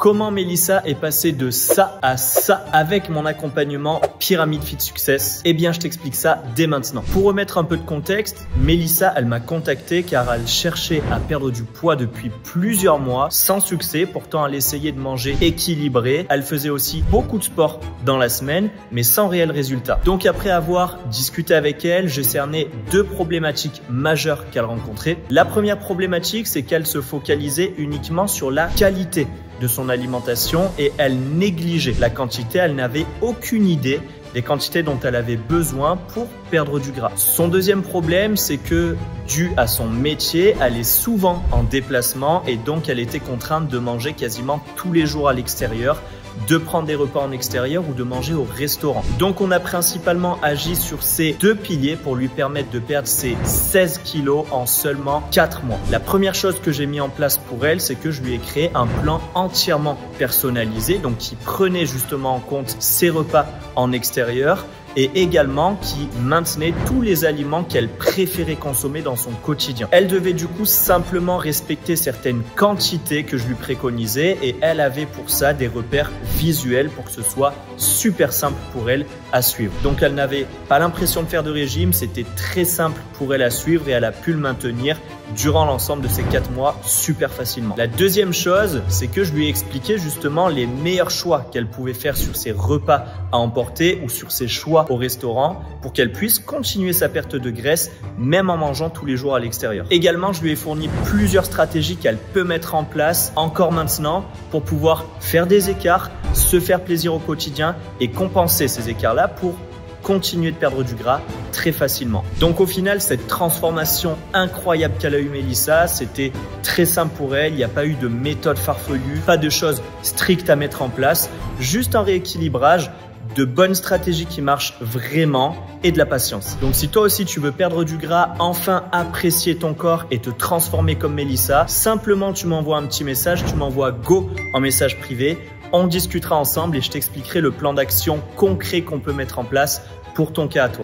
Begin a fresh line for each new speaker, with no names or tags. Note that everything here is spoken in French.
Comment Mélissa est passée de ça à ça avec mon accompagnement Pyramide Fit Success? Eh bien, je t'explique ça dès maintenant. Pour remettre un peu de contexte, Mélissa, elle m'a contacté car elle cherchait à perdre du poids depuis plusieurs mois sans succès. Pourtant, elle essayait de manger équilibré. Elle faisait aussi beaucoup de sport dans la semaine, mais sans réel résultat. Donc, après avoir discuté avec elle, j'ai cerné deux problématiques majeures qu'elle rencontrait. La première problématique, c'est qu'elle se focalisait uniquement sur la qualité de son alimentation et elle négligeait la quantité. Elle n'avait aucune idée des quantités dont elle avait besoin pour perdre du gras. Son deuxième problème, c'est que dû à son métier, elle est souvent en déplacement et donc elle était contrainte de manger quasiment tous les jours à l'extérieur, de prendre des repas en extérieur ou de manger au restaurant. Donc on a principalement agi sur ces deux piliers pour lui permettre de perdre ses 16 kilos en seulement 4 mois. La première chose que j'ai mis en place pour elle, c'est que je lui ai créé un plan entièrement personnalisé, donc qui prenait justement en compte ses repas en extérieur et également qui maintenait tous les aliments qu'elle préférait consommer dans son quotidien. Elle devait du coup simplement respecter certaines quantités que je lui préconisais et elle avait pour ça des repères visuels pour que ce soit super simple pour elle à suivre. Donc elle n'avait pas l'impression de faire de régime, c'était très simple pour elle à suivre et elle a pu le maintenir durant l'ensemble de ces 4 mois super facilement. La deuxième chose, c'est que je lui ai expliqué justement les meilleurs choix qu'elle pouvait faire sur ses repas à emporter ou sur ses choix au restaurant pour qu'elle puisse continuer sa perte de graisse même en mangeant tous les jours à l'extérieur. Également, je lui ai fourni plusieurs stratégies qu'elle peut mettre en place encore maintenant pour pouvoir faire des écarts, se faire plaisir au quotidien et compenser ces écarts-là pour continuer de perdre du gras très facilement. Donc au final, cette transformation incroyable qu'a eu Mélissa, c'était très simple pour elle. Il n'y a pas eu de méthode farfelue, pas de choses strictes à mettre en place, juste un rééquilibrage, de bonnes stratégies qui marchent vraiment et de la patience. Donc si toi aussi tu veux perdre du gras, enfin apprécier ton corps et te transformer comme Mélissa, simplement tu m'envoies un petit message, tu m'envoies go en message privé. On discutera ensemble et je t'expliquerai le plan d'action concret qu'on peut mettre en place pour ton cas à toi.